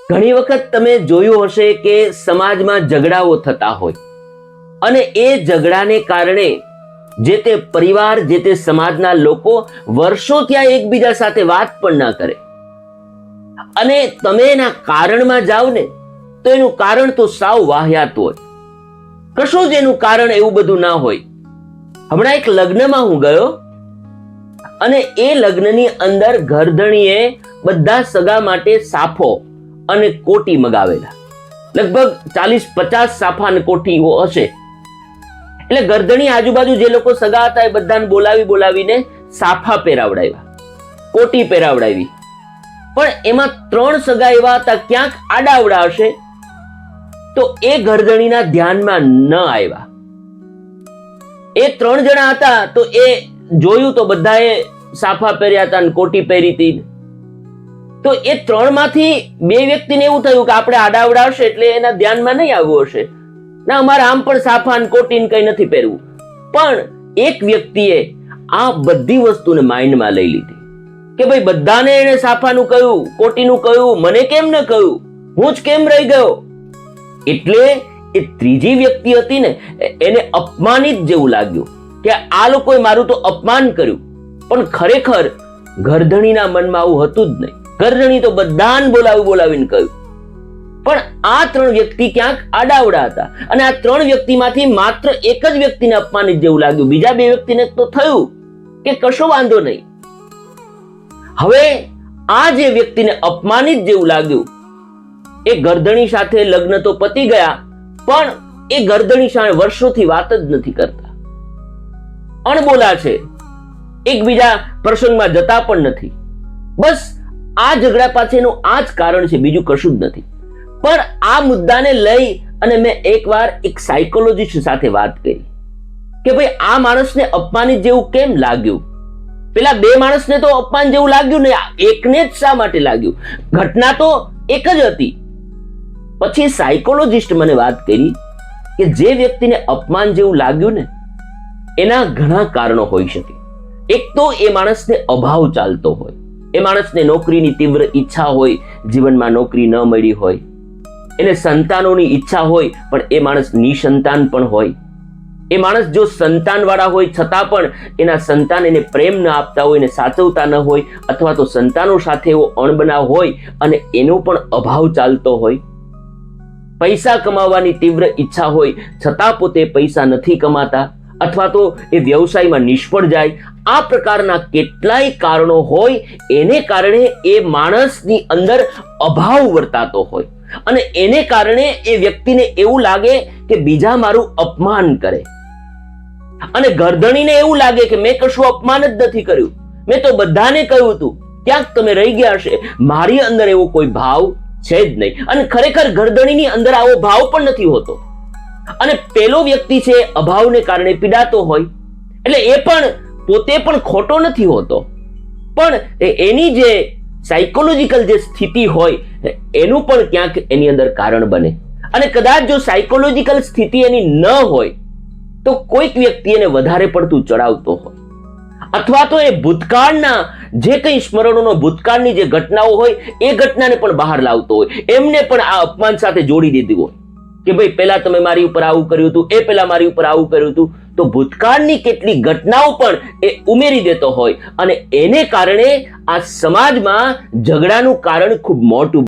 ઘણી વખત તમે જોયું હશે કે સમાજમાં ઝઘડાઓ થતા હોય અને એ ઝઘડાને કારણે જે તે પરિવાર, જે તે સમાજના લોકો વર્ષો ત્યાં એકબીજા સાથે વાત પણ ના કરે અને તમે એના કારણમાં જાઓ ને તો એનું કારણ તો સાવ વાહિયાત હોય. કશું જ એનું કારણ એવું બધું ના હોય. હમણાં એક લગ્નમાં હું ગયો અને એ લગ્નની અંદર ઘરધણીએ બધા સગા માટે સાફો અને કોટી મગાવેલા. લગભગ 40-50 સાફા અને કોટીઓ હશે. એટલે ઘરધણી આજુબાજુ જે લોકો સગા હતા એ બધાને બોલાવીને સાફા પહેરાવડાવ્યા, કોટી પહેરાવડાવી. પણ એમાં 3 સગા એવા હતા, ક્યાંક આડાવડા હશે તો એ ઘરધણીના ધ્યાનમાં ન આવ્યા. એ 3 જણા હતા તો એ જોયું તો બધાએ સાફા પહેર્યા હતા અને કોટી પહેરી હતી. તો એ 3 માંથી 2 વ્યક્તિને એવું થયું કે આપણે આડાવડા હશે એટલે એના ધ્યાનમાં નહીં આવ્યું હશે, ના અમારે આમ પણ સાફા અને કોટી કઈ નથી પહેરવું. પણ એક વ્યક્તિએ આ બધી વસ્તુને માઇન્ડમાં લઈ લીધી કે ભાઈ બધાને એને સાફાનું કહ્યું, કોટીનું કહ્યું, મને કેમ ન કહ્યું, હું જ કેમ રહી ગયો. એટલે એ ત્રીજી વ્યક્તિ હતી ને એને અપમાનિત જેવું લાગ્યું કે આ લોકોએ મારું તો અપમાન કર્યું. પણ ખરેખર ઘરધણીના મનમાં આવું હતું જ નહીં. ઘરધણી તો બધાને બોલાવીને કહ્યું. પણ આ 3 વ્યક્તિ ક્યાંક આડાવડા હતા અને આ 3 વ્યક્તિમાંથી માત્ર એક જ વ્યક્તિને અપમાનિત જેવું લાગ્યું. બીજા 2 વ્યક્તિને તો થયું કે કશો વાંધો નહીં. હવે આ જે વ્યક્તિને અપમાનિત જેવું લાગ્યું એ ઘરધણી સાથે લગ્ન તો પતી ગયા, પણ એ ઘરધણી સાથે વર્ષોથી વાત જ નથી કરતા, અણબોલા છે, એકબીજા પ્રસંગમાં જતા પણ નથી. બસ આ ઝઘડા પાછળનું આ જ કારણ છે, બીજું કશું જ નથી. પણ આ મુદ્દાને લઈ અને મેં એકવાર એક સાયકોલોજીસ્ટ સાથે વાત કરી કે ભાઈ આ માણસને અપમાનિત જેવું કેમ લાગ્યું. પેલા 2 માણસને તો અપમાન જેવું લાગ્યું ને, એકને જ શા માટે લાગ્યું? ઘટના તો એક જ હતી. પછી સાયકોલોજીસ્ટ મને વાત કરી કે જે વ્યક્તિને અપમાન જેવું લાગ્યું ને એના ઘણા કારણો હોઈ શકે. એક તો એ માણસને અભાવ ચાલતો હોય, એ માણસને નોકરીની તીવ્ર ઈચ્છા હોય, જીવનમાં નોકરી ન મળી હોય, એને સંતાનોની ઈચ્છા હોય પણ એ માણસ નિસંતાન પણ હોય. એ માણસ જો સંતાન વાળા હોય છતાં પણ એના સંતાન એને પ્રેમ ન આપતા હોય, એને સાચવતા ન હોય, અથવા તો સંતાનો સાથે એવો અણબનાવ હોય અને એનો પણ અભાવ ચાલતો હોય. પૈસા કમાવાની તીવ્ર ઈચ્છા હોય છતાં પોતે પૈસા નથી કમાતા, અથવા તો એ વ્યવસાયમાં નિષ્ફળ જાય. આ પ્રકારના કેટલાય કારણો હોય, એને કારણે એ માણસની અંદર અભાવ વર્તાતો હોય અને એને કારણે એ વ્યક્તિને એવું લાગે કે બીજા મારું અપમાન કરે અને ઘરધણીને એવું લાગે કે મેં કશું અપમાન જ નથી કર્યું, મેં તો બધાને કહ્યું હતું, ક્યાંક તમે રહી ગયા હશે, મારી અંદર એવો કોઈ ભાવ છે જ નહીં. અને ખરેખર ઘરધણીની અંદર આવો ભાવ પણ નથી હોતો અને પેલો વ્યક્તિ છે અભાવને કારણે પીડાતો હોય એટલે એ પણ પોતે પણ ખોટો નથી હોતો, પણ એની જે સાયકોલોજીકલ જે સ્થિતિ હોય એનું પણ ક્યાંક એની અંદર કારણ બને. અને કદાચ જો સાયકોલોજીકલ સ્થિતિ એની ન હોય તો કોઈક વ્યક્તિ એને વધારે પડતું ચડાવતો હોય, અથવા તો એ ભૂતકાળના જે કંઈ સ્મરણોનો, ભૂતકાળની જે ઘટનાઓ હોય એ ઘટનાને પણ બહાર લાવતો હોય, એમને પણ આ અપમાન સાથે જોડી દીધી હોય કે ભાઈ પહેલા તમે મારી ઉપર આવું કર્યું હતું, એ પહેલા મારી ઉપર આવું કર્યું હતું. તો ભૂતકાળની કેટલી ઘટનાઓ પણ એ ઉમેરી દેતો હોય અને એને કારણે આ સમાજમાં ઝઘડાનું કારણ ખૂબ મોટું